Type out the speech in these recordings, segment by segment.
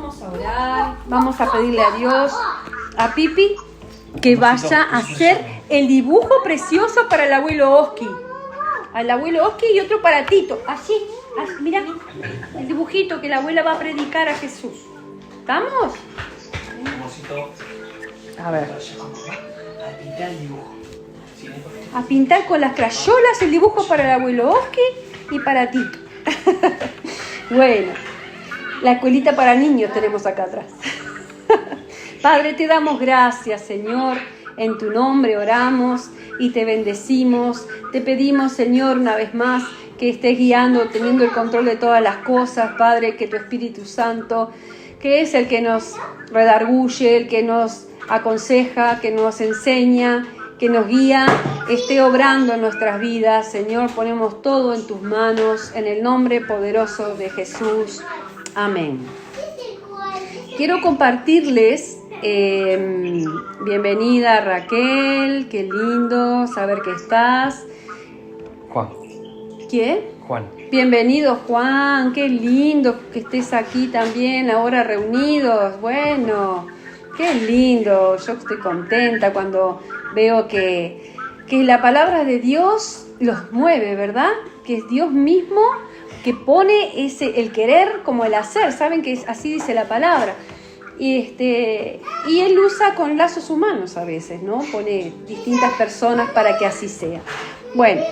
Vamos a orar, vamos a pedirle a Dios, a Pipi, que vaya a hacer el dibujo precioso para el abuelo Oski. Al abuelo Oski y otro para Tito. Así, mira, el dibujito que la abuela va a predicar a Jesús. ¿Estamos? A ver. A pintar el dibujo. A pintar con las crayolas el dibujo para el abuelo Oski y para Tito. Bueno, la escuelita para niños tenemos acá atrás. Padre, te damos gracias, Señor. En tu nombre oramos y te bendecimos. Te pedimos, Señor, una vez más, que estés guiando, teniendo el control de todas las cosas, Padre, que tu Espíritu Santo, que es el que nos redarguye, el que nos aconseja, que nos enseña, que nos guía, esté obrando en nuestras vidas. Señor, ponemos todo en tus manos, en el nombre poderoso de Jesús. Amén. Quiero compartirles, bienvenida Raquel, qué lindo saber que estás. Juan. ¿Quién? Juan. Bienvenido Juan, qué lindo que estés aquí también, ahora reunidos. Bueno, qué lindo, yo estoy contenta cuando veo que la palabra de Dios los mueve, ¿verdad? Que es Dios mismo que pone el querer como el hacer, saben que así dice la palabra. Y Él usa con lazos humanos a veces, ¿no? Pone distintas personas para que así sea. Bueno,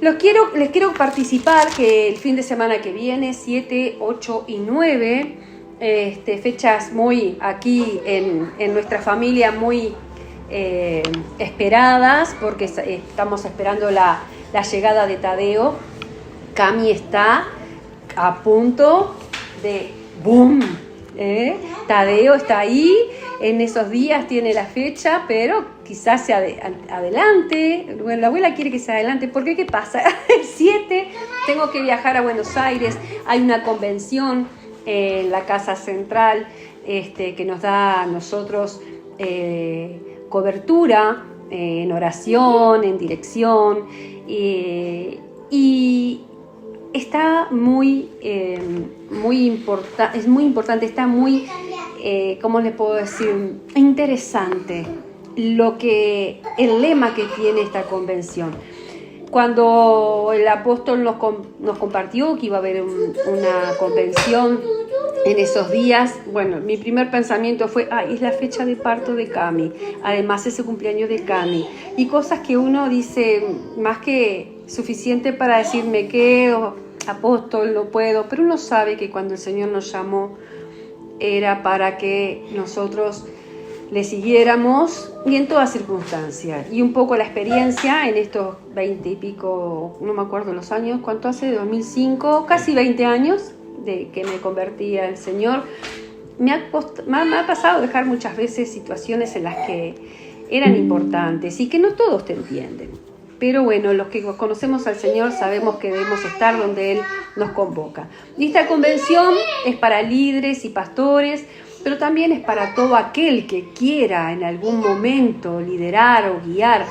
les quiero participar que el fin de semana que viene, 7, 8 y 9, fechas muy aquí en nuestra familia muy esperadas, porque estamos esperando la llegada de Tadeo. Cami está a punto de ¡boom! Tadeo está ahí, en esos días tiene la fecha, pero quizás sea adelante. Bueno, la abuela quiere que sea adelante, porque ¿qué pasa? El 7 tengo que viajar a Buenos Aires, hay una convención en la Casa Central que nos da a nosotros cobertura en oración, en dirección, y está muy importante, es muy importante, está muy, ¿cómo les puedo decir? Interesante el lema que tiene esta convención. Cuando el apóstol nos compartió que iba a haber una convención en esos días, bueno, mi primer pensamiento fue, es la fecha de parto de Cami, además es el cumpleaños de Cami, y cosas que uno dice, más que suficiente para decir me quedo, apóstol, no puedo, pero uno sabe que cuando el Señor nos llamó era para que nosotros le siguiéramos y en todas circunstancias. Y un poco la experiencia en estos 20 y pico, no me acuerdo los años, ¿cuánto hace? De 2005, casi 20 años de que me convertí al Señor. Me ha pasado dejar muchas veces situaciones en las que eran importantes y que no todos te entienden. Pero bueno, los que conocemos al Señor sabemos que debemos estar donde Él nos convoca. Y esta convención es para líderes y pastores, pero también es para todo aquel que quiera en algún momento liderar o guiar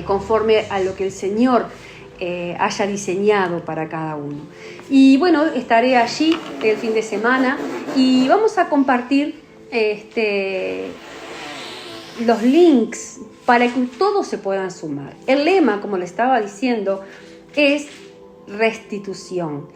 conforme a lo que el Señor haya diseñado para cada uno. Y bueno, estaré allí el fin de semana y vamos a compartir los links para que todos se puedan sumar. El lema, como le estaba diciendo, es restitución.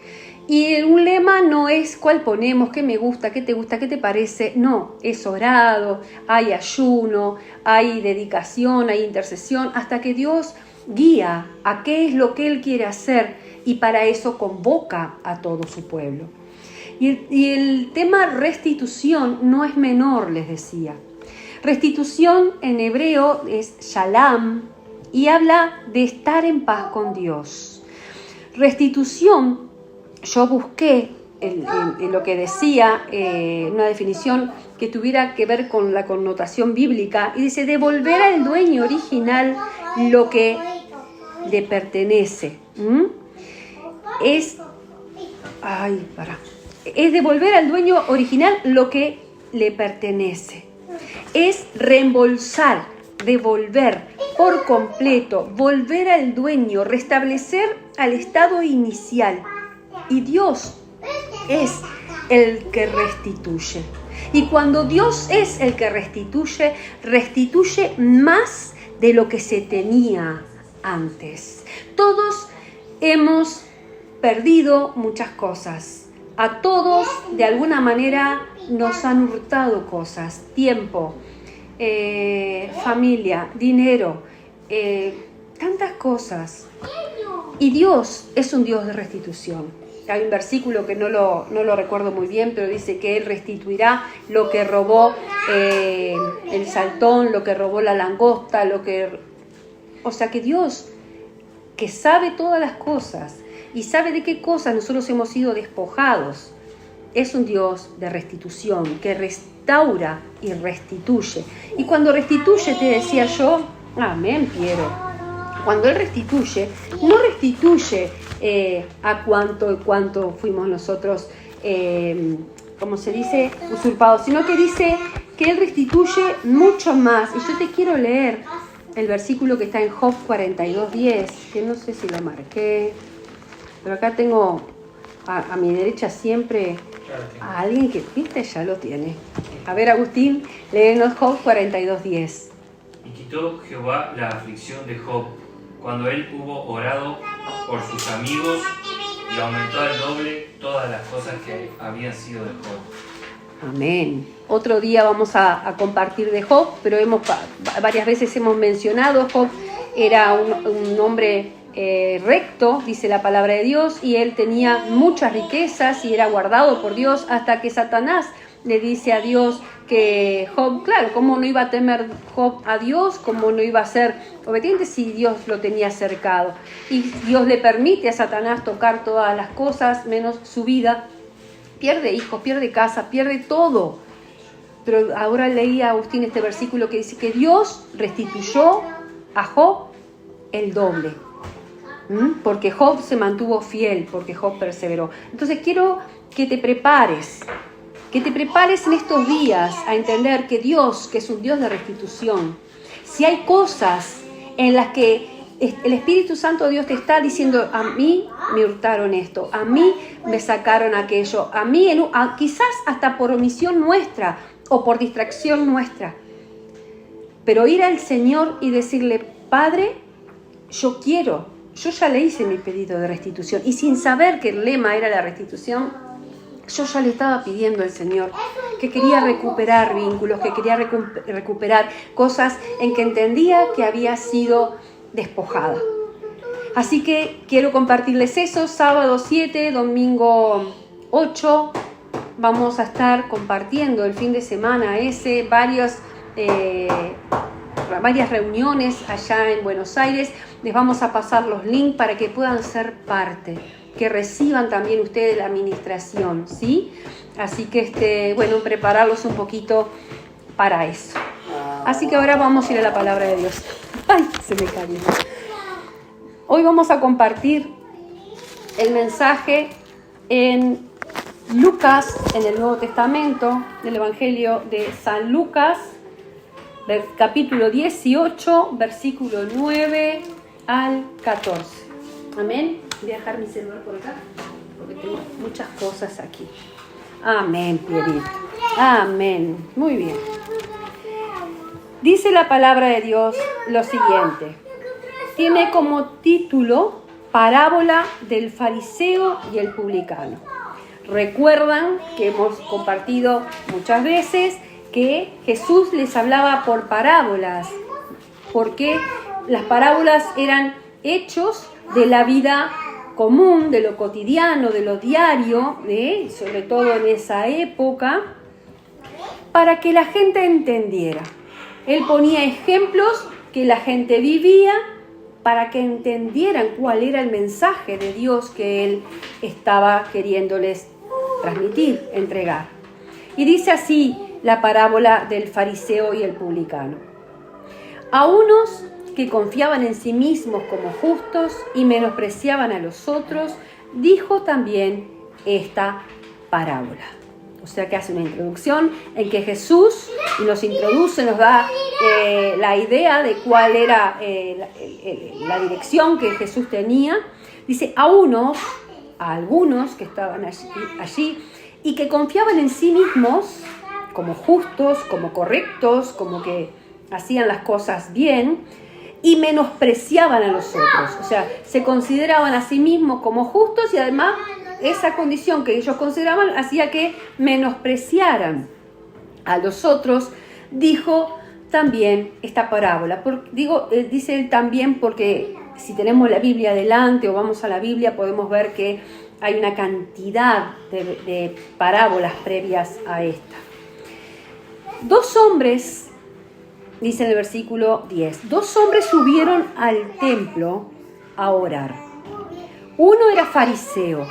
Y un lema no es cuál ponemos, qué me gusta, qué te parece. No, es orado, hay ayuno, hay dedicación, hay intercesión, hasta que Dios guía a qué es lo que Él quiere hacer y para eso convoca a todo su pueblo. Y el tema restitución no es menor, les decía. Restitución en hebreo es shalom y habla de estar en paz con Dios. Restitución, yo busqué en lo que decía, una definición que tuviera que ver con la connotación bíblica, y dice devolver al dueño original lo que le pertenece. Es devolver al dueño original lo que le pertenece. Es reembolsar, devolver por completo, volver al dueño, restablecer al estado inicial. Y Dios es el que restituye. Y cuando Dios es el que restituye, restituye más de lo que se tenía antes. Todos hemos perdido muchas cosas. A todos, de alguna manera, nos han hurtado cosas. Tiempo, familia, dinero, tantas cosas. Y Dios es un Dios de restitución. Hay un versículo que no lo recuerdo muy bien, pero dice que Él restituirá lo que robó el saltón, lo que robó la langosta, O sea que Dios, que sabe todas las cosas y sabe de qué cosas nosotros hemos sido despojados, es un Dios de restitución, que restaura y restituye. Y cuando restituye, te decía yo, amén, Piero. Cuando Él restituye, no restituye a cuánto fuimos nosotros, como se dice, usurpados, sino que dice que Él restituye mucho más. Y yo te quiero leer el versículo que está en Job 42:10, que no sé si lo marqué, pero acá tengo a mi derecha siempre a alguien que, viste, ya lo tiene. A ver, Agustín, léenos Job 42:10. Y quitó Jehová la aflicción de Job, cuando él hubo orado por sus amigos, y aumentó al doble todas las cosas que habían sido de Job. Amén. Otro día vamos a compartir de Job, pero varias veces hemos mencionado, Job era un hombre recto, dice la palabra de Dios, y él tenía muchas riquezas y era guardado por Dios, hasta que Satanás le dice a Dios que Job, claro, ¿cómo no iba a temer Job a Dios? ¿Cómo no iba a ser obediente si Dios lo tenía cercado? Y Dios le permite a Satanás tocar todas las cosas, menos su vida. Pierde hijos, pierde casa, pierde todo. Pero ahora leí a Agustín este versículo que dice que Dios restituyó a Job el doble. Porque Job se mantuvo fiel, porque Job perseveró. Entonces quiero que te prepares en estos días a entender que Dios, que es un Dios de restitución, si hay cosas en las que el Espíritu Santo de Dios te está diciendo, a mí me hurtaron esto, a mí me sacaron aquello, a mí quizás hasta por omisión nuestra o por distracción nuestra, pero ir al Señor y decirle, Padre, yo ya le hice mi pedido de restitución, y sin saber que el lema era la restitución, yo ya le estaba pidiendo al Señor que quería recuperar vínculos, que quería recuperar cosas en que entendía que había sido despojada. Así que quiero compartirles eso. Sábado 7, domingo 8, vamos a estar compartiendo el fin de semana varias reuniones allá en Buenos Aires. Les vamos a pasar los links para que puedan ser parte, que reciban también ustedes la administración, ¿sí? Así que, prepararlos un poquito para eso. Así que ahora vamos a ir a la palabra de Dios. ¡Ay, se me cayó! Hoy vamos a compartir el mensaje en Lucas, en el Nuevo Testamento, del Evangelio de San Lucas, capítulo 18, versículo 9 al 14. Amén. Voy a dejar mi celular por acá, porque tengo muchas cosas aquí. Amén, Pierito. Amén. Muy bien. Dice la palabra de Dios lo siguiente. Tiene como título Parábola del fariseo y el publicano. Recuerdan que hemos compartido muchas veces que Jesús les hablaba por parábolas, porque las parábolas eran hechos de la vida común, de lo cotidiano, de lo diario, sobre todo en esa época, para que la gente entendiera. Él ponía ejemplos que la gente vivía para que entendieran cuál era el mensaje de Dios que Él estaba queriéndoles transmitir, entregar. Y dice así la parábola del fariseo y el publicano. A unos que confiaban en sí mismos como justos y menospreciaban a los otros, dijo también esta parábola. O sea que hace una introducción en que Jesús nos introduce, nos da la idea de cuál era la dirección que Jesús tenía. Dice, a algunos que estaban allí, y que confiaban en sí mismos como justos, como correctos, como que hacían las cosas bien y menospreciaban a los otros. O sea, se consideraban a sí mismos como justos y además esa condición que ellos consideraban hacía que menospreciaran a los otros. Dijo también esta parábola. Dice él también porque si tenemos la Biblia delante o vamos a la Biblia podemos ver que hay una cantidad de parábolas previas a esta. 2 hombres, dice en el versículo 10, 2 hombres subieron al templo a orar. Uno era fariseo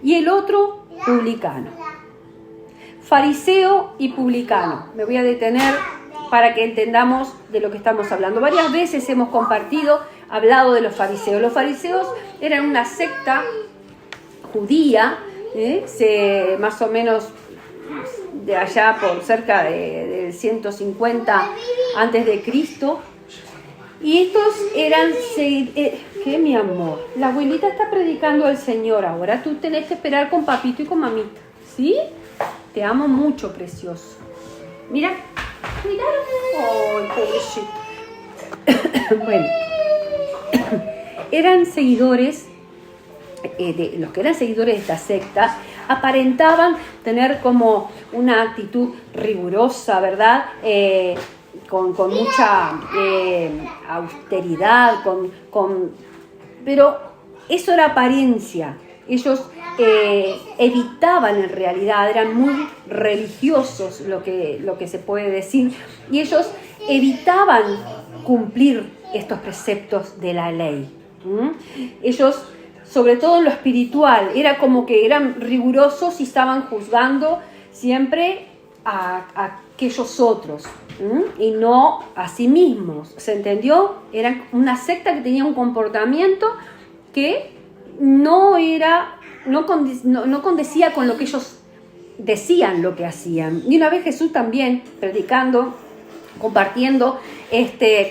y el otro publicano. Fariseo y publicano. Me voy a detener para que entendamos de lo que estamos hablando. Varias veces hemos hablado de los fariseos. Los fariseos eran una secta judía, más o menos de allá por cerca del 150 antes de Cristo. Y estos eran... ¿Qué, mi amor? La abuelita está predicando al Señor ahora. Tú tenés que esperar con papito y con mamita. ¿Sí? Te amo mucho, precioso. Mira. Mira. ¡Ay, pobrecito! Bueno. Eran seguidores... los que eran seguidores de esta secta aparentaban tener como una actitud rigurosa, ¿verdad? Con mucha austeridad, pero eso era apariencia. Ellos evitaban en realidad, eran muy religiosos, lo que se puede decir, y ellos evitaban cumplir estos preceptos de la ley. Ellos, sobre todo en lo espiritual, era como que eran rigurosos y estaban juzgando siempre a aquellos otros y no a sí mismos. ¿Se entendió? Era una secta que tenía un comportamiento que no condecía con lo que ellos decían lo que hacían. Y una vez Jesús también, predicando, compartiendo,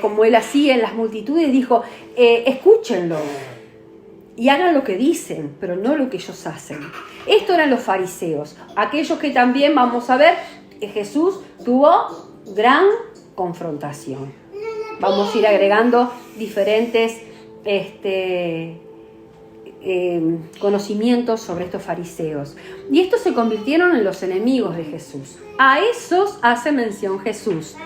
como él hacía en las multitudes, dijo, escúchenlo y hagan lo que dicen, pero no lo que ellos hacen. Estos eran los fariseos, aquellos que también vamos a ver, Jesús tuvo gran confrontación. Vamos a ir agregando diferentes conocimientos sobre estos fariseos. Y estos se convirtieron en los enemigos de Jesús. A esos hace mención Jesús.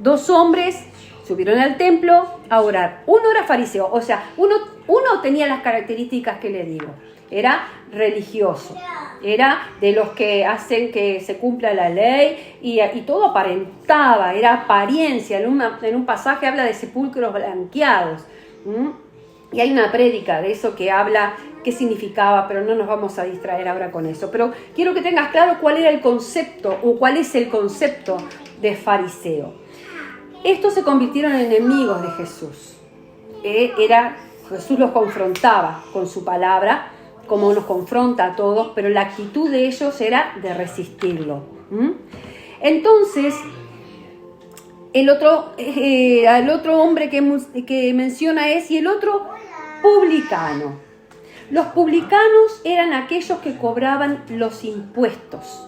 2 hombres subieron al templo a orar. Uno era fariseo, o sea, uno tenía las características que le digo. Era religioso, era de los que hacen que se cumpla la ley y todo aparentaba, era apariencia. En un pasaje habla de sepulcros blanqueados. Y hay una prédica de eso que habla qué significaba, pero no nos vamos a distraer ahora con eso. Pero quiero que tengas claro cuál era el concepto o cuál es el concepto de fariseo. Estos se convirtieron en enemigos de Jesús. Jesús los confrontaba con su palabra, como nos confronta a todos, pero la actitud de ellos era de resistirlo. Entonces, al otro hombre que menciona y el otro publicano. Los publicanos eran aquellos que cobraban los impuestos.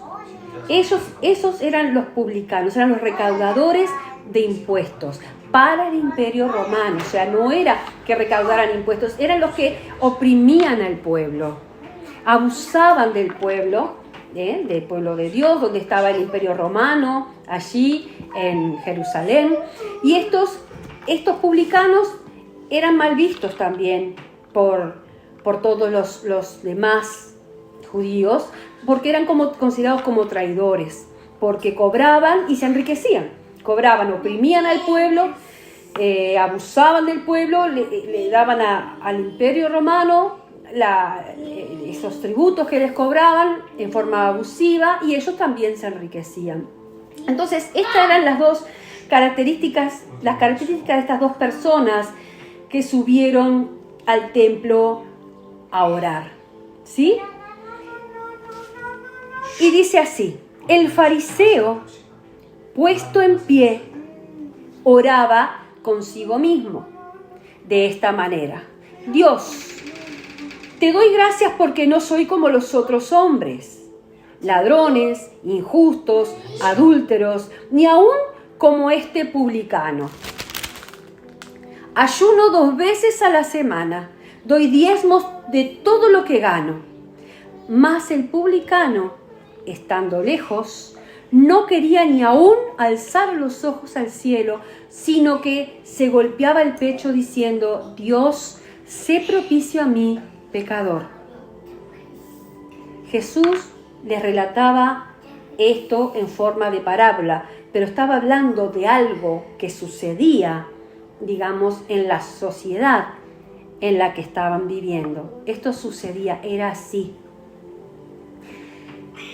Esos eran los publicanos, eran los recaudadores de impuestos para el Imperio Romano. O sea, no era que recaudaran impuestos, eran los que oprimían al pueblo, abusaban del pueblo de Dios, donde estaba el Imperio Romano, allí en Jerusalén. Y estos publicanos eran mal vistos también por todos los demás judíos, porque eran considerados como traidores, porque cobraban y se enriquecían. Cobraban, oprimían al pueblo, abusaban del pueblo, le daban al Imperio Romano esos tributos que les cobraban en forma abusiva y ellos también se enriquecían. Entonces, estas eran las características de estas 2 personas que subieron al templo a orar. ¿Sí? Y dice así: el fariseo, puesto en pie, oraba consigo mismo de esta manera: Dios, te doy gracias porque no soy como los otros hombres, ladrones, injustos, adúlteros, ni aún como este publicano. Ayuno 2 veces a la semana, doy diezmos de todo lo que gano. Mas el publicano, estando lejos, no quería ni aún alzar los ojos al cielo, sino que se golpeaba el pecho diciendo: Dios, sé propicio a mí, pecador. Jesús les relataba esto en forma de parábola, pero estaba hablando de algo que sucedía, digamos, en la sociedad en la que estaban viviendo. Esto sucedía, era así.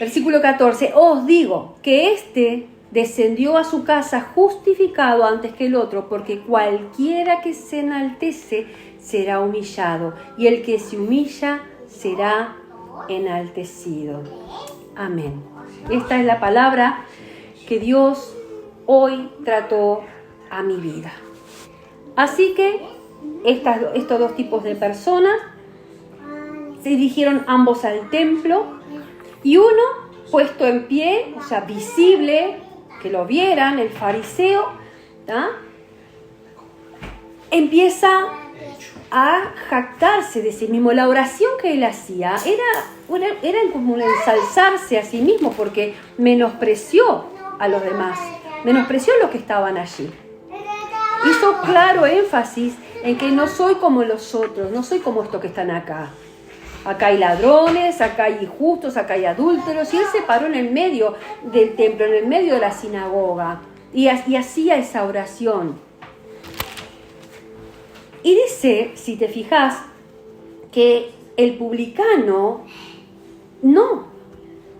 Versículo 14, os digo que éste descendió a su casa justificado antes que el otro, porque cualquiera que se enaltece será humillado, y el que se humilla será enaltecido. Amén. Esta es la palabra que Dios hoy trató a mi vida. Así que estos 2 tipos de personas se dirigieron ambos al templo, y uno puesto en pie, o sea, visible, que lo vieran, el fariseo, ¿tá? Empieza a jactarse de sí mismo. La oración que él hacía era como un ensalzarse a sí mismo, porque menospreció a los demás, menospreció a los que estaban allí. Hizo claro énfasis en que no soy como los otros, no soy como estos que están acá. Acá hay ladrones, acá hay injustos, acá hay adúlteros. Y él se paró en el medio del templo, en el medio de la sinagoga, y hacía esa oración. Y dice, si te fijas, que el publicano, no,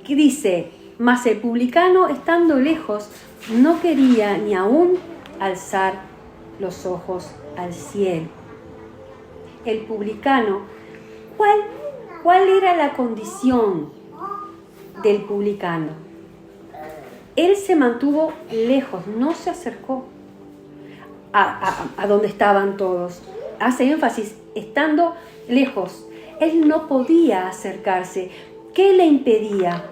que dice, mas el publicano, estando lejos, no quería ni aún alzar los ojos al cielo. El publicano, ¿cuál era la condición del publicano? Él se mantuvo lejos, no se acercó a donde estaban todos. Hace énfasis, estando lejos. Él no podía acercarse. ¿Qué le impedía?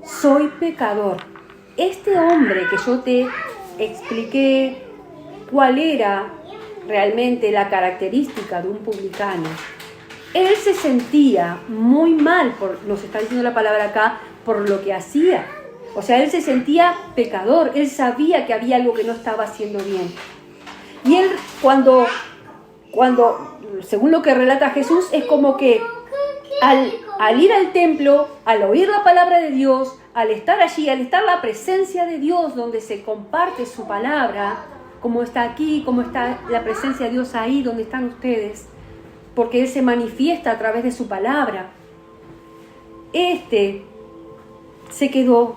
Soy pecador. Este hombre que yo te expliqué cuál era realmente la característica de un publicano, él se sentía muy mal, nos está diciendo la palabra acá, por lo que hacía. O sea, él se sentía pecador, él sabía que había algo que no estaba haciendo bien. Y él, cuando según lo que relata Jesús, es como que al ir al templo, al oír la palabra de Dios, al estar allí, al estar la presencia de Dios donde se comparte su palabra, como está aquí, como está la presencia de Dios ahí donde están ustedes, porque Él se manifiesta a través de su palabra. Se quedó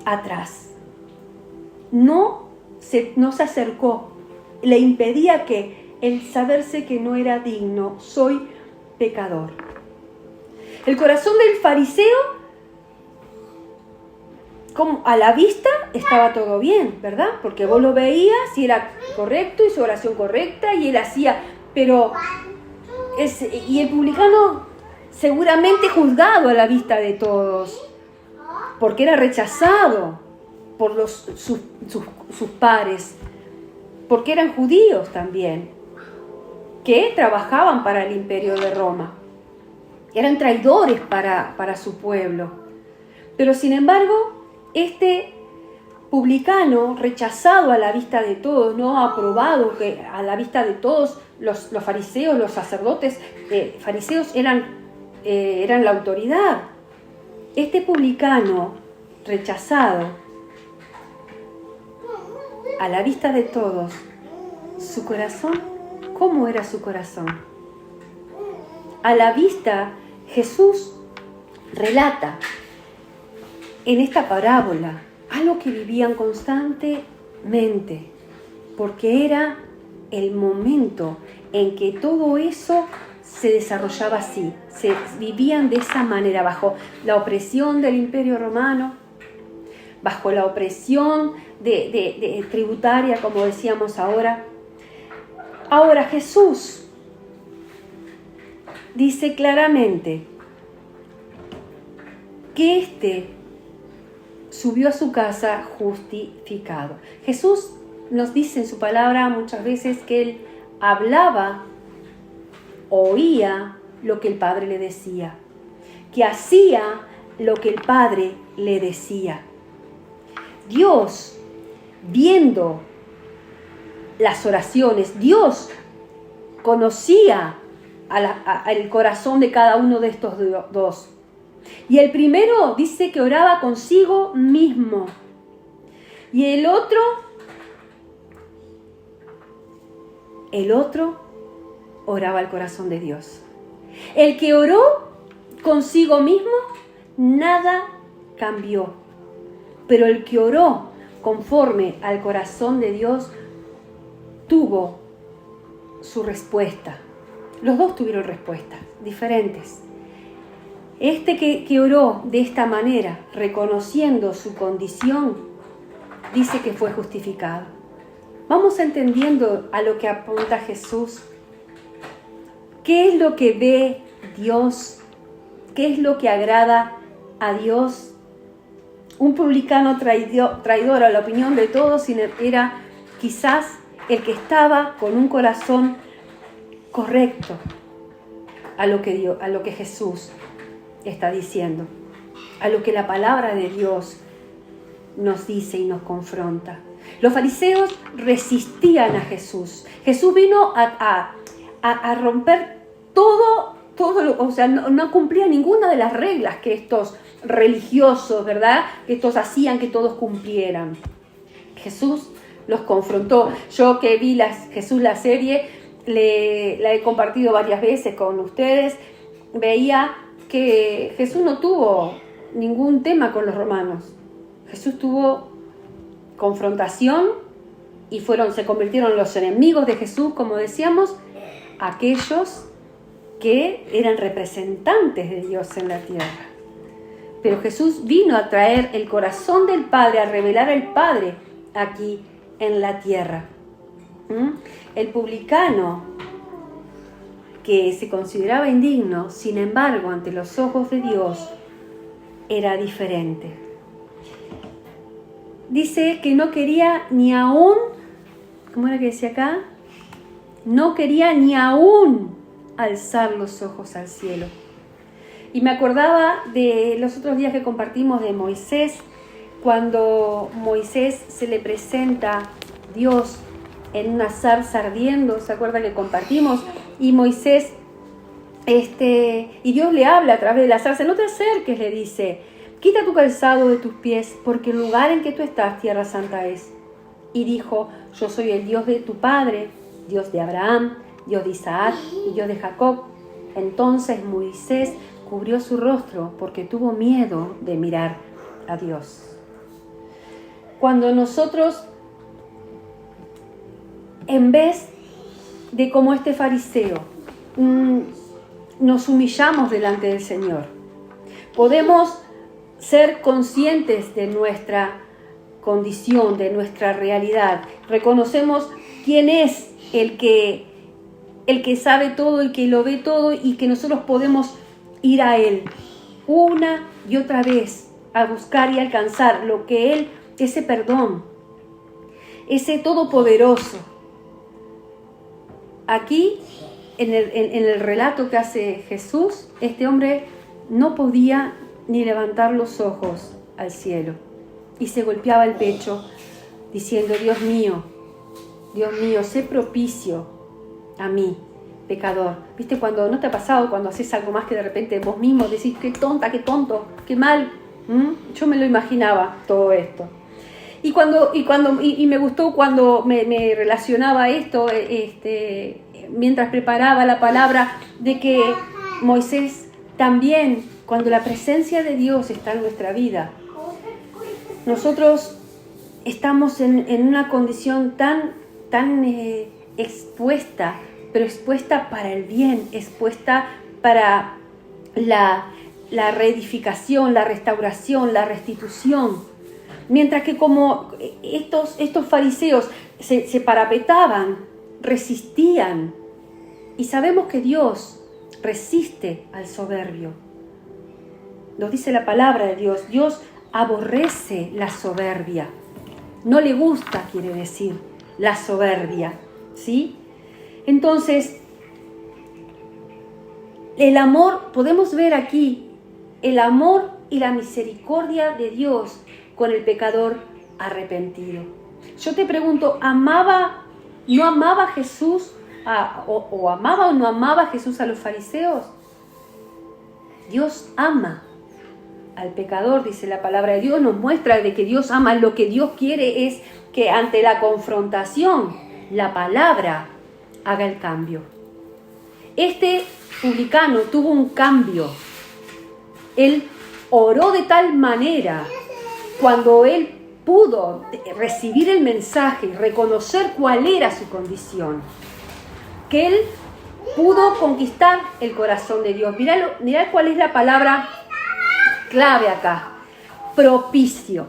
atrás. No se acercó. Le impedía el saberse que no era digno. Soy pecador. El corazón del fariseo, como a la vista, estaba todo bien, ¿verdad? Porque vos lo veías y era correcto y su oración correcta y él hacía, pero y el publicano seguramente juzgado a la vista de todos, porque era rechazado por sus pares, porque eran judíos también, que trabajaban para el imperio de Roma, eran traidores para su pueblo. Pero sin embargo, este publicano, rechazado a la vista de todos, no aprobado a la vista de todos, los fariseos, los sacerdotes fariseos eran la autoridad. Este publicano, rechazado a la vista de todos, su corazón, ¿cómo era su corazón? A la vista, Jesús relata en esta parábola algo que vivían constantemente, porque era el momento en que todo eso se desarrollaba así, se vivían de esa manera, bajo la opresión del Imperio Romano, bajo la opresión de tributaria, como decíamos ahora. Ahora Jesús dice claramente que éste subió a su casa justificado. Jesús nos dice en su palabra muchas veces que él hablaba, oía lo que el Padre le decía, que hacía lo que el Padre le decía. Dios, viendo las oraciones, Dios conocía el corazón de cada uno de estos dos. Y el primero dice que oraba consigo mismo. Y el otro oraba al corazón de Dios. El que oró consigo mismo, nada cambió. Pero el que oró conforme al corazón de Dios, tuvo su respuesta. Los dos tuvieron respuestas diferentes. Este que oró de esta manera, reconociendo su condición, dice que fue justificado. Vamos entendiendo a lo que apunta Jesús. ¿Qué es lo que ve Dios? ¿Qué es lo que agrada a Dios? Un publicano traidor a la opinión de todos era quizás el que estaba con un corazón correcto a lo que Jesús está diciendo, a lo que la palabra de Dios nos dice y nos confronta. Los fariseos resistían a Jesús. Jesús vino a romper todo, o sea, no cumplía ninguna de las reglas que estos religiosos, ¿verdad?, que estos hacían que todos cumplieran. Jesús los confrontó. Yo que vi Jesús la serie, la he compartido varias veces con ustedes, veía que Jesús no tuvo ningún tema con los romanos. Jesús tuvo confrontación y se convirtieron los enemigos de Jesús, como decíamos, aquellos que eran representantes de Dios en la tierra. Pero Jesús vino a traer el corazón del Padre, a revelar al Padre aquí en la tierra. El publicano, que se consideraba indigno, sin embargo, ante los ojos de Dios, era diferente. Dice que no quería ni aún, ¿cómo era que decía acá? No quería ni aún alzar los ojos al cielo. Y me acordaba de los otros días que compartimos de Moisés, cuando Moisés se le presenta Dios en una zarza ardiendo, ¿se acuerda que compartimos? Y Moisés, y Dios le habla a través de la zarza: no te acerques, le dice, quita tu calzado de tus pies, porque el lugar en que tú estás, tierra santa es. Y dijo: yo soy el Dios de tu padre, Dios de Abraham, Dios de Isaac y Dios de Jacob. Entonces Moisés cubrió su rostro porque tuvo miedo de mirar a Dios. Cuando nosotros, en vez de como este fariseo, nos humillamos delante del Señor, podemos ser conscientes de nuestra condición, de nuestra realidad. Reconocemos quién es el que sabe todo, el que lo ve todo, y que nosotros podemos ir a Él una y otra vez a buscar y alcanzar lo que Él, ese perdón, ese todopoderoso. Aquí, en el relato que hace Jesús, este hombre no podía ni levantar los ojos al cielo y se golpeaba el pecho diciendo: Dios mío, sé propicio a mí, pecador. ¿Viste cuando no te ha pasado cuando haces algo más que de repente vos mismo decís: qué tonta, qué tonto, qué mal? Yo me lo imaginaba todo esto. Y me gustó cuando me relacionaba esto, mientras preparaba la palabra, de que Moisés también, cuando la presencia de Dios está en nuestra vida, nosotros estamos en una condición tan expuesta, pero expuesta para el bien, expuesta para la reedificación, la restauración, la restitución. Mientras que como estos fariseos se parapetaban, resistían, y sabemos que Dios resiste al soberbio, Nos dice la palabra de Dios. Dios aborrece la soberbia. No le gusta, quiere decir, la soberbia, ¿sí? Entonces, el amor, podemos ver aquí, el amor y la misericordia de Dios con el pecador arrepentido. Yo te pregunto, ¿no amaba Jesús o amaba o no amaba Jesús a los fariseos? Dios ama al pecador, dice la palabra de Dios, nos muestra de que Dios ama. Lo que Dios quiere es que ante la confrontación, la palabra haga el cambio. Este publicano tuvo un cambio. Él oró de tal manera, cuando él pudo recibir el mensaje y reconocer cuál era su condición, que él pudo conquistar el corazón de Dios. Mirá cuál es la palabra clave acá. Propicio.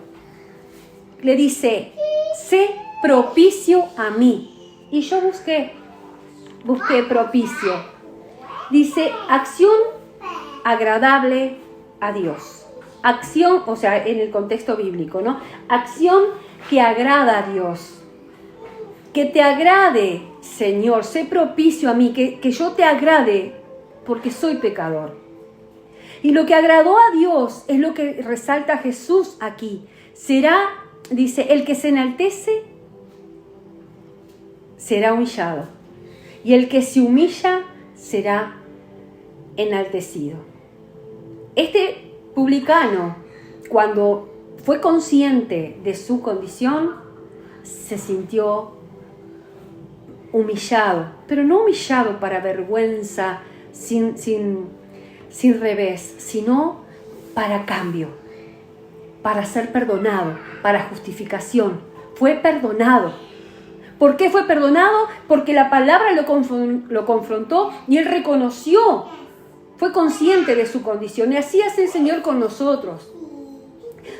Le dice, sé propicio a mí. Y yo busqué propicio. Dice, acción agradable a Dios. Acción, o sea, en el contexto bíblico, ¿no? Acción que agrada a Dios. Que te agrade, Señor, sé propicio a mí, que yo te agrade, porque soy pecador. Y lo que agradó a Dios es lo que resalta Jesús aquí. Será, dice, el que se enaltece será humillado. Y el que se humilla será enaltecido. Este publicano, cuando fue consciente de su condición, se sintió humillado, pero no humillado para vergüenza, sin revés, sino para cambio, para ser perdonado, para justificación. Fue perdonado. ¿Por qué fue perdonado? Porque la palabra lo confrontó y él reconoció, fue consciente de su condición. Y así hace el Señor con nosotros.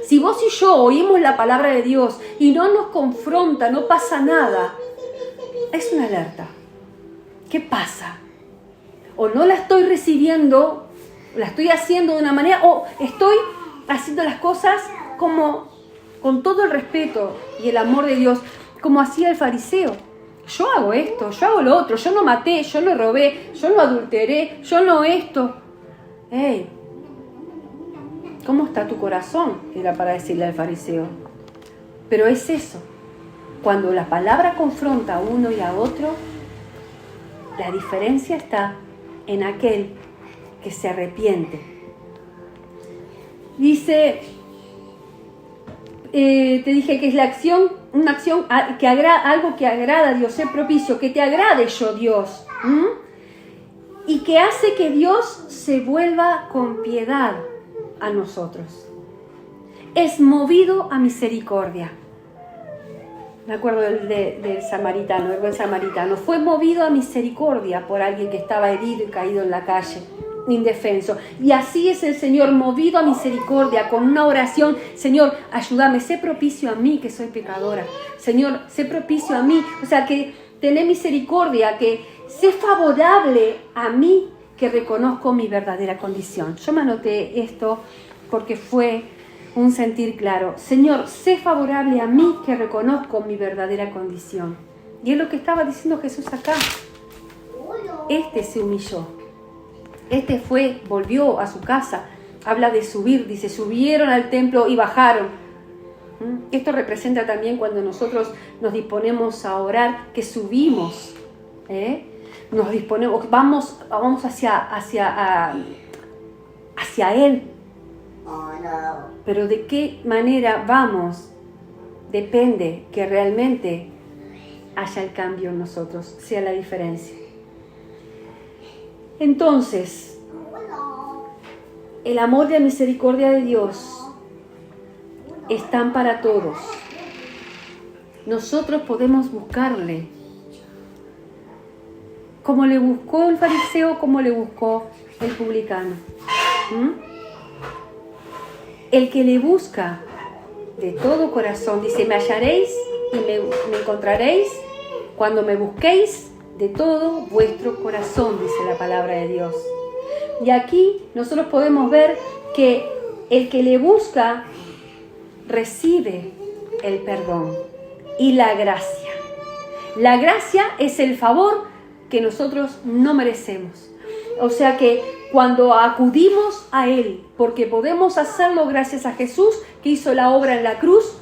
Si vos y yo oímos la palabra de Dios y no nos confronta, no pasa nada, es una alerta. ¿Qué pasa? O no la estoy recibiendo, la estoy haciendo de una manera, o estoy haciendo las cosas como con todo el respeto y el amor de Dios, como hacía el fariseo. Yo hago esto, yo hago lo otro, yo no maté, yo no robé, yo no adulteré, yo no esto. ¡Ey! ¿Cómo está tu corazón? Era para decirle al fariseo. Pero es eso. Cuando la palabra confronta a uno y a otro, la diferencia está en aquel que se arrepiente. Dice, te dije que es la acción, una acción que algo que agrada a Dios, ser propicio, que te agrade yo, Dios, y que hace que Dios se vuelva con piedad a nosotros. Es movido a misericordia. Me acuerdo del samaritano, el buen samaritano. Fue movido a misericordia por alguien que estaba herido y caído en la calle, indefenso. Y así es el Señor, movido a misericordia, con una oración. Señor, ayúdame, sé propicio a mí que soy pecadora. Señor, sé propicio a mí. O sea, que tené misericordia, que sé favorable a mí que reconozco mi verdadera condición. Yo me anoté esto porque fue un sentir claro. Señor, sé favorable a mí que reconozco mi verdadera condición. Y es lo que estaba diciendo Jesús acá. Este se humilló. Este volvió a su casa. Habla de subir, dice, subieron al templo y bajaron. Esto representa también cuando nosotros nos disponemos a orar, que subimos. Nos disponemos, vamos hacia Él. Pero de qué manera vamos depende que realmente haya el cambio en nosotros, sea la diferencia. Entonces, el amor y la misericordia de Dios están para todos. Nosotros podemos buscarle, como le buscó el fariseo, como le buscó el publicano. El que le busca de todo corazón, dice, me hallaréis y me encontraréis cuando me busquéis de todo vuestro corazón, dice la palabra de Dios. Y aquí nosotros podemos ver que el que le busca recibe el perdón y la gracia. La gracia es el favor que nosotros no merecemos. O sea que cuando acudimos a Él, porque podemos hacerlo gracias a Jesús, que hizo la obra en la cruz,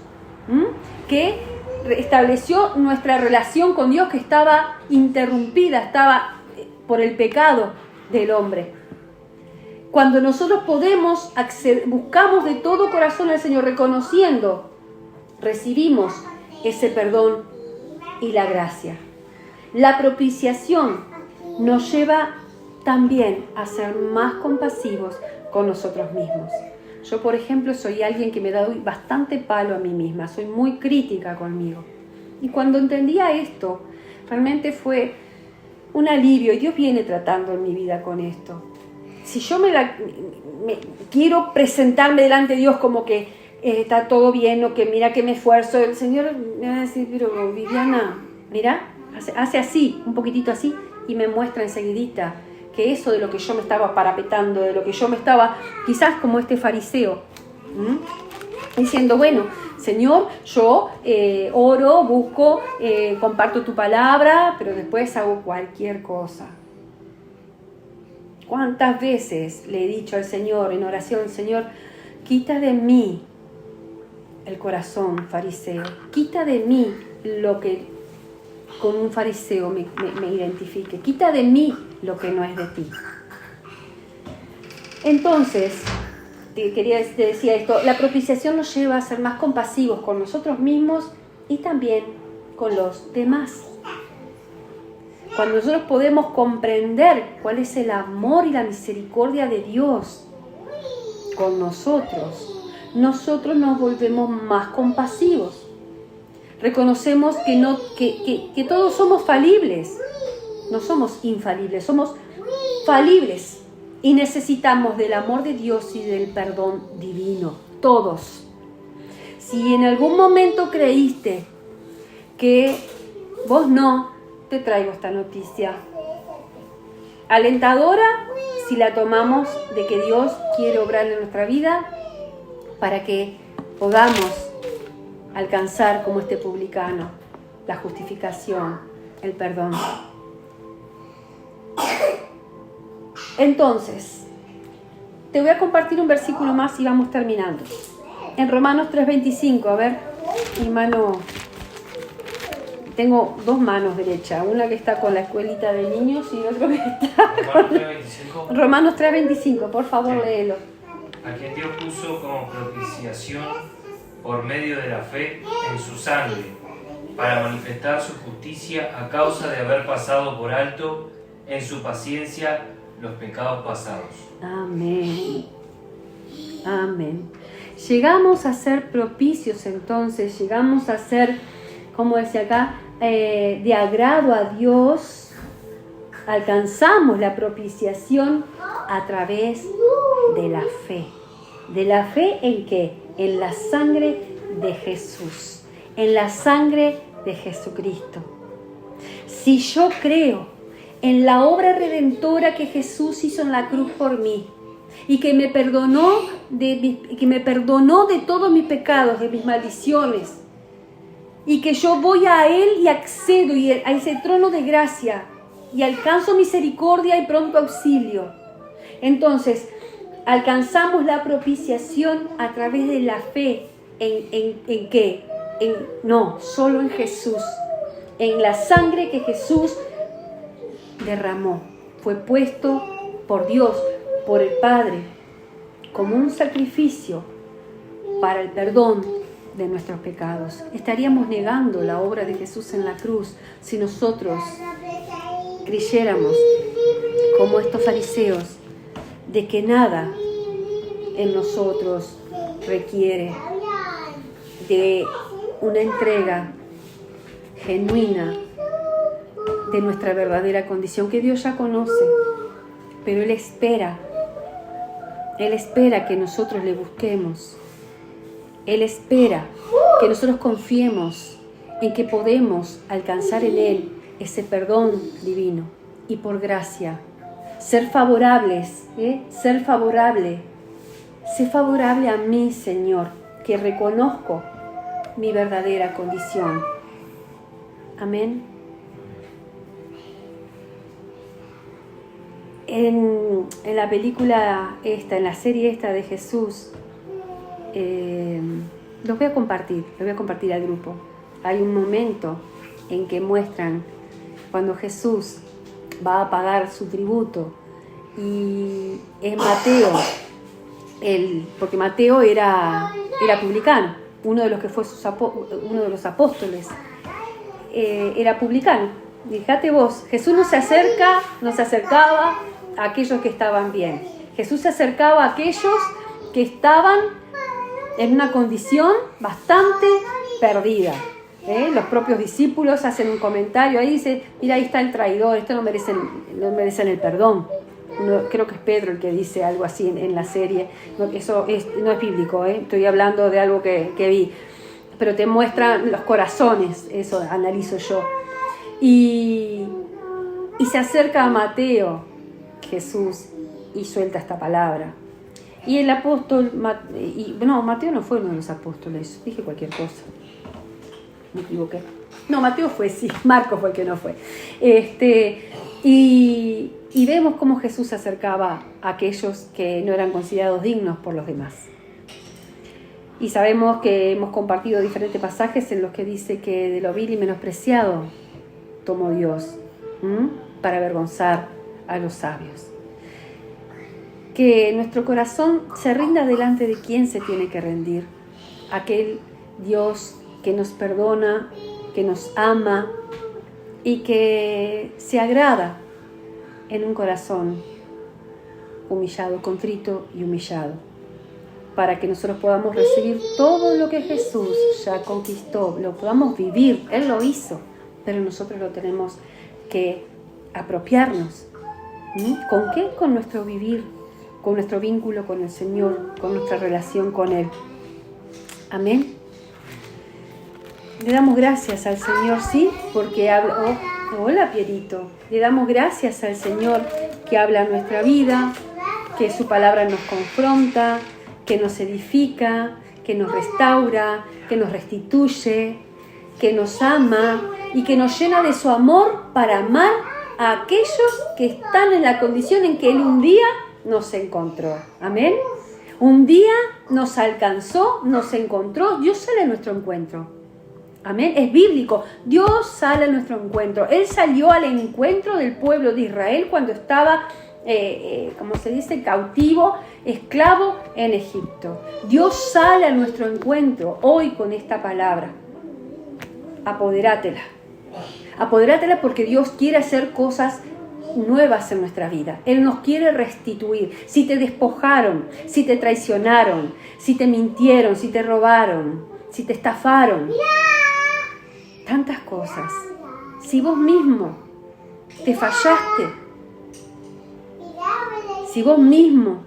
que estableció nuestra relación con Dios que estaba interrumpida, estaba por el pecado del hombre. Cuando nosotros podemos buscamos de todo corazón al Señor, reconociendo, recibimos ese perdón y la gracia. La propiciación nos lleva también a ser más compasivos con nosotros mismos. Yo, por ejemplo, soy alguien que me da bastante palo a mí misma, soy muy crítica conmigo. Y cuando entendía esto, realmente fue un alivio, y Dios viene tratando en mi vida con esto. Si yo me quiero presentarme delante de Dios como que está todo bien, o que mira que me esfuerzo, el Señor me va a decir, pero Viviana, mira, hace así, un poquitito así, y me muestra enseguidita que eso de lo que yo me estaba parapetando, de lo que yo me estaba, quizás como este fariseo, diciendo, bueno, Señor, yo oro, busco, comparto tu palabra, pero después hago cualquier cosa. ¿Cuántas veces le he dicho al Señor en oración, Señor, quita de mí el corazón fariseo, quita de mí lo que con un fariseo me identifique, quita de mí lo que no es de ti? Entonces, te decía esto, la propiciación nos lleva a ser más compasivos con nosotros mismos y también con los demás. Cuando nosotros podemos comprender cuál es el amor y la misericordia de Dios con nosotros, nosotros nos volvemos más compasivos. Reconocemos que todos somos falibles, no somos infalibles, somos falibles y necesitamos del amor de Dios y del perdón divino, todos. Si en algún momento creíste que vos no, te traigo esta noticia alentadora si la tomamos de que Dios quiere obrar en nuestra vida para que podamos alcanzar como este publicano la justificación, el perdón. Entonces, te voy a compartir un versículo más y vamos terminando. En Romanos 3:25, a ver, mi mano, tengo dos manos derechas, una que está con la escuelita de niños y otra que está con... Romanos 3:25, por favor, sí. Léelo. A quien Dios puso como propiciación por medio de la fe en su sangre, para manifestar su justicia a causa de haber pasado por alto en su paciencia los pecados pasados. Amén. Amén. Llegamos a ser propicios entonces, llegamos a ser, como decía acá, de agrado a Dios, alcanzamos la propiciación a través de la fe. ¿De la fe en qué? En la sangre de Jesús, en la sangre de Jesucristo. Si yo creo en la obra redentora que Jesús hizo en la cruz por mí y que me perdonó de todos mis pecados, de mis maldiciones, y que yo voy a Él y accedo a ese trono de gracia y alcanzo misericordia y pronto auxilio, entonces alcanzamos la propiciación a través de la fe ¿en qué? No, solo en Jesús, en la sangre que Jesús derramó, fue puesto por Dios, por el Padre, como un sacrificio para el perdón de nuestros pecados. Estaríamos negando la obra de Jesús en la cruz si nosotros creyéramos, como estos fariseos, de que nada en nosotros requiere de una entrega genuina de nuestra verdadera condición, que Dios ya conoce, pero Él espera que nosotros le busquemos. Él espera que nosotros confiemos en que podemos alcanzar en Él ese perdón divino y por gracia ser favorables, ser favorable sé favorable a mí, Señor, que reconozco mi verdadera condición. Amén. En la película esta, en la serie esta de Jesús, los voy a compartir al grupo. Hay un momento en que muestran cuando Jesús va a pagar su tributo y es Mateo, porque Mateo era publicano, uno de los que fue uno de los apóstoles, era publicano. Fíjate vos, Jesús no se acercaba a aquellos que estaban bien. Jesús se acercaba a aquellos que estaban en una condición bastante perdida. Los propios discípulos hacen un comentario, ahí dice, mira, ahí está el traidor, esto no merecen el perdón. Creo que es Pedro el que dice algo así en la serie. Eso no es bíblico, estoy hablando de algo que vi. Pero te muestran los corazones, eso analizo yo. Y se acerca a Mateo, Jesús, y suelta esta palabra. Y el apóstol, Mateo no fue uno de los apóstoles, dije cualquier cosa, me equivoqué. No, Mateo fue, sí, Marcos fue el que no fue. Y vemos cómo Jesús se acercaba a aquellos que no eran considerados dignos por los demás. Y sabemos que hemos compartido diferentes pasajes en los que dice que de lo vil y menospreciado tomó Dios para avergonzar a los sabios. Que nuestro corazón se rinda delante de quien se tiene que rendir. Aquel Dios que nos perdona, que nos ama y que se agrada en un corazón humillado, contrito y humillado, para que nosotros podamos recibir todo lo que Jesús ya conquistó, lo podamos vivir. Él lo hizo, pero nosotros lo tenemos que apropiarnos. ¿Con qué? Con nuestro vivir, con nuestro vínculo con el Señor, con nuestra relación con Él. Amén. Le damos gracias al Señor, sí, porque habla. Hola, Pierito. Le damos gracias al Señor que habla nuestra vida, que su palabra nos confronta, que nos edifica, que nos restaura, que nos restituye, que nos ama y que nos llena de su amor para amar a aquellos que están en la condición en que Él un día nos encontró. Amén. Un día nos alcanzó, nos encontró, Dios sale a nuestro encuentro. Amén, es bíblico. Dios sale a nuestro encuentro. Él salió al encuentro del pueblo de Israel cuando estaba, como se dice, cautivo, esclavo en Egipto. Dios sale a nuestro encuentro hoy con esta palabra. Apoderátela. Apoderátela porque Dios quiere hacer cosas nuevas en nuestra vida. Él nos quiere restituir. Si te despojaron, si te traicionaron, si te mintieron, si te robaron, si te estafaron, tantas cosas. Si vos mismo te fallaste, si vos mismo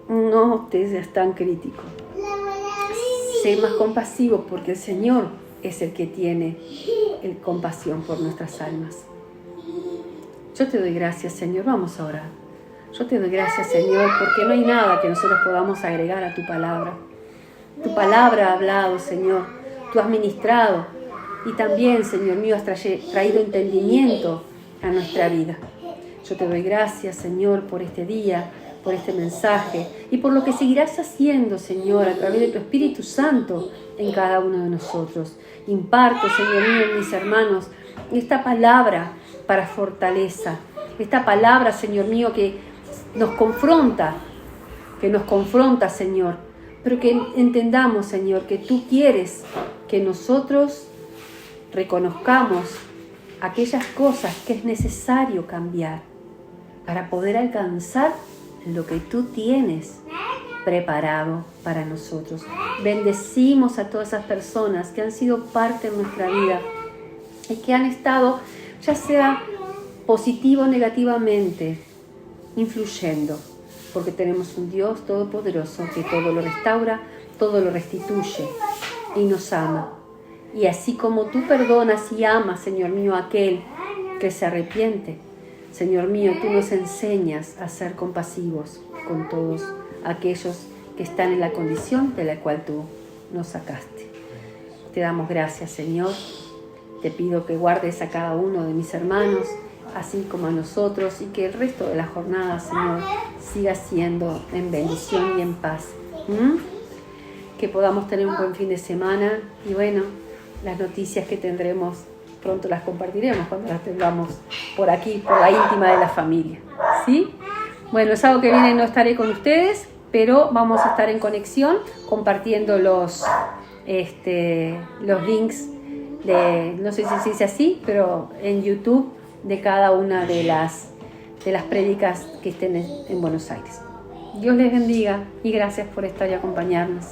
no te seas tan crítico, sé más compasivo porque el Señor es el que tiene compasión por nuestras almas. Yo te doy gracias, Señor. Vamos a orar. Yo te doy gracias, Señor, porque no hay nada que nosotros podamos agregar a tu palabra. Tu palabra ha hablado, Señor. Tú has ministrado y también, Señor mío, has traído entendimiento a nuestra vida. Yo te doy gracias, Señor, por este día, por este mensaje y por lo que seguirás haciendo, Señor, a través de tu Espíritu Santo en cada uno de nosotros. Imparto, Señor mío, en mis hermanos, esta palabra para fortaleza, esta palabra, Señor mío, que nos confronta, Señor, pero que entendamos, Señor, que tú quieres que nosotros reconozcamos aquellas cosas que es necesario cambiar para poder alcanzar lo que tú tienes preparado para nosotros. Bendecimos a todas esas personas que han sido parte de nuestra vida y que han estado, ya sea positivo o negativamente, influyendo, porque tenemos un Dios todopoderoso que todo lo restaura, todo lo restituye y nos ama. Y así como tú perdonas y amas, Señor mío, a aquel que se arrepiente, Señor mío, tú nos enseñas a ser compasivos con todos aquellos que están en la condición de la cual tú nos sacaste. Te damos gracias, Señor. Te pido que guardes a cada uno de mis hermanos, así como a nosotros, y que el resto de la jornada, Señor, siga siendo en bendición y en paz. Que podamos tener un buen fin de semana y bueno, las noticias que tendremos pronto las compartiremos cuando las tengamos por aquí, por la íntima de la familia. ¿Sí? Bueno, el sábado que viene no estaré con ustedes, pero vamos a estar en conexión compartiendo los links de, no sé si se dice así, pero en YouTube de cada una de las prédicas que estén en Buenos Aires. Dios les bendiga y gracias por estar y acompañarnos.